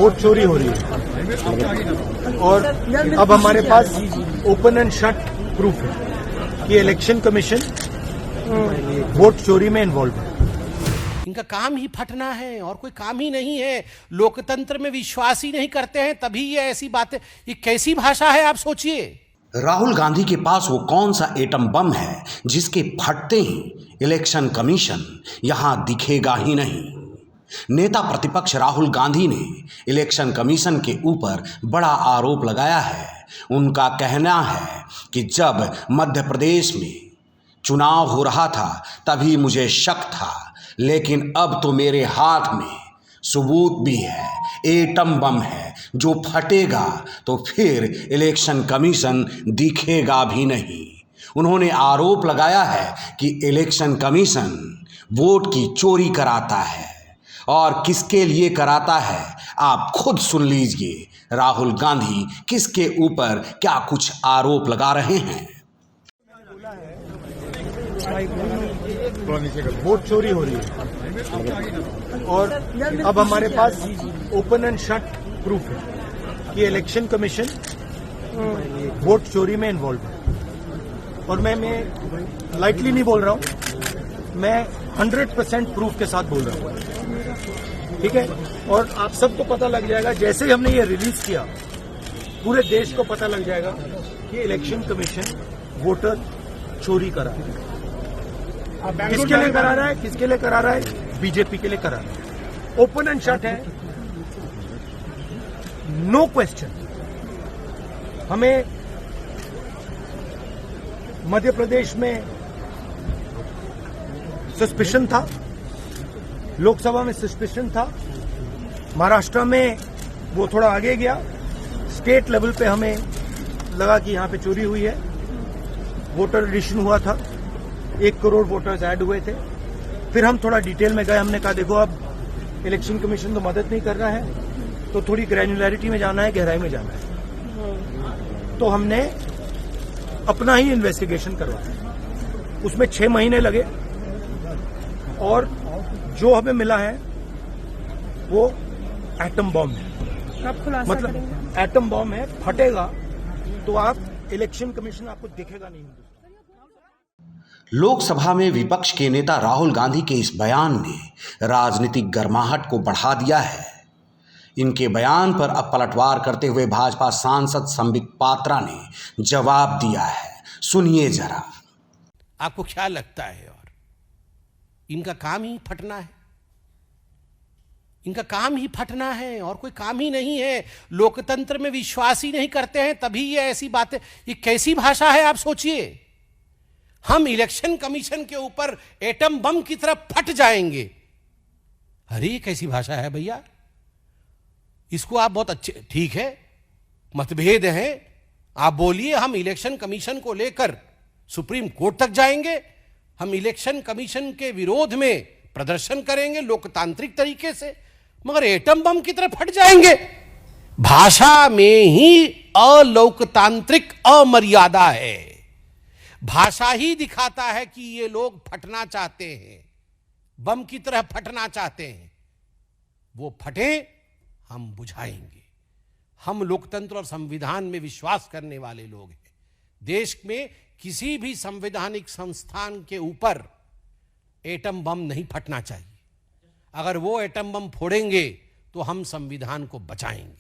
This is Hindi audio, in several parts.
वोट चोरी हो रही है और अब हमारे पास ओपन एंड शट प्रूफ है कि इलेक्शन कमीशन वोट चोरी में इन्वॉल्व है। इनका काम ही फटना है और कोई काम ही नहीं है। लोकतंत्र में विश्वास ही नहीं करते हैं, तभी ये ऐसी बातें। ये कैसी भाषा है आप सोचिए। राहुल गांधी के पास वो कौन सा एटम बम है जिसके फटते ही इलेक्शन कमीशन यहां दिखेगा ही नहीं। नेता प्रतिपक्ष राहुल गांधी ने इलेक्शन कमीशन के ऊपर बड़ा आरोप लगाया है। उनका कहना है कि जब मध्य प्रदेश में चुनाव हो रहा था तभी मुझे शक था, लेकिन अब तो मेरे हाथ में सबूत भी है, एटम बम है जो फटेगा तो फिर इलेक्शन कमीशन दिखेगा भी नहीं। उन्होंने आरोप लगाया है कि इलेक्शन कमीशन वोट की चोरी कराता है और किसके लिए कराता है आप खुद सुन लीजिए। राहुल गांधी किसके ऊपर क्या कुछ आरोप लगा रहे हैं। वोट चोरी हो रही है और अब हमारे पास ओपन एंड शट प्रूफ है कि इलेक्शन कमीशन वोट चोरी में इन्वॉल्व है। और मैं लाइटली नहीं बोल रहा हूं, मैं 100% प्रूफ के साथ बोल रहा हूं, ठीक है। और आप सबको पता लग जाएगा, जैसे ही हमने ये रिलीज किया पूरे देश को पता लग जाएगा कि इलेक्शन कमीशन वोटर चोरी करा है। किसके लिए करा रहा है, किसके लिए करा रहा है? बीजेपी के लिए करा रहा है। ओपन एंड शट है, नो क्वेश्चन। हमें मध्य प्रदेश में सस्पिशन था, लोकसभा में सस्पिशन था, महाराष्ट्र में वो थोड़ा आगे गया, स्टेट लेवल पे हमें लगा कि यहां पे चोरी हुई है। वोटर एडिशन हुआ था, 1 करोड़ वोटर्स ऐड हुए थे। फिर हम थोड़ा डिटेल में गए, हमने कहा देखो अब इलेक्शन कमीशन तो मदद नहीं कर रहा है, तो थोड़ी ग्रैन्युलैरिटी में जाना है, गहराई में जाना है। तो हमने अपना ही इन्वेस्टिगेशन करवाया, उसमें 6 महीने लगे और जो हमें मिला है वो एटम बॉम्ब है। मतलब एटम बॉम्ब है, फटेगा तो आप इलेक्शन कमीशन आपको दिखेगा नहीं। लोकसभा में विपक्ष के नेता राहुल गांधी के इस बयान ने राजनीतिक गर्माहट को बढ़ा दिया है। इनके बयान पर अब पलटवार करते हुए भाजपा सांसद संबित पात्रा ने जवाब दिया है, सुनिए जरा। आपको क्या लगता है? और इनका काम ही फटना है, इनका काम ही फटना है और कोई काम ही नहीं है। लोकतंत्र में विश्वास ही नहीं करते हैं, तभी ये ऐसी बातें। ये कैसी भाषा है आप सोचिए। हम इलेक्शन कमीशन के ऊपर एटम बम की तरफ फट जाएंगे। अरे ये कैसी भाषा है भैया। इसको आप बहुत अच्छे, ठीक है, मतभेद है, आप बोलिए। हम इलेक्शन कमीशन को लेकर सुप्रीम कोर्ट तक जाएंगे, हम इलेक्शन कमीशन के विरोध में प्रदर्शन करेंगे लोकतांत्रिक तरीके से, मगर एटम बम की तरफ फट जाएंगे। भाषा में ही अलोकतांत्रिक अमर्यादा है। भाषा ही दिखाता है कि ये लोग फटना चाहते हैं, बम की तरह फटना चाहते हैं। वो फटे, हम बुझाएंगे। हम लोकतंत्र और संविधान में विश्वास करने वाले लोग हैं। देश में किसी भी संवैधानिक संस्थान के ऊपर एटम बम नहीं फटना चाहिए। अगर वो एटम बम फोड़ेंगे तो हम संविधान को बचाएंगे।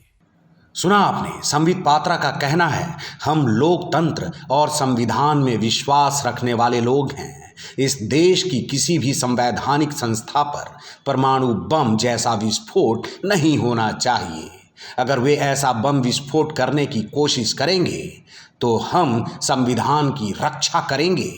सुना आपने, संबित पात्रा का कहना है हम लोकतंत्र और संविधान में विश्वास रखने वाले लोग हैं। इस देश की किसी भी संवैधानिक संस्था पर परमाणु बम जैसा विस्फोट नहीं होना चाहिए। अगर वे ऐसा बम विस्फोट करने की कोशिश करेंगे तो हम संविधान की रक्षा करेंगे।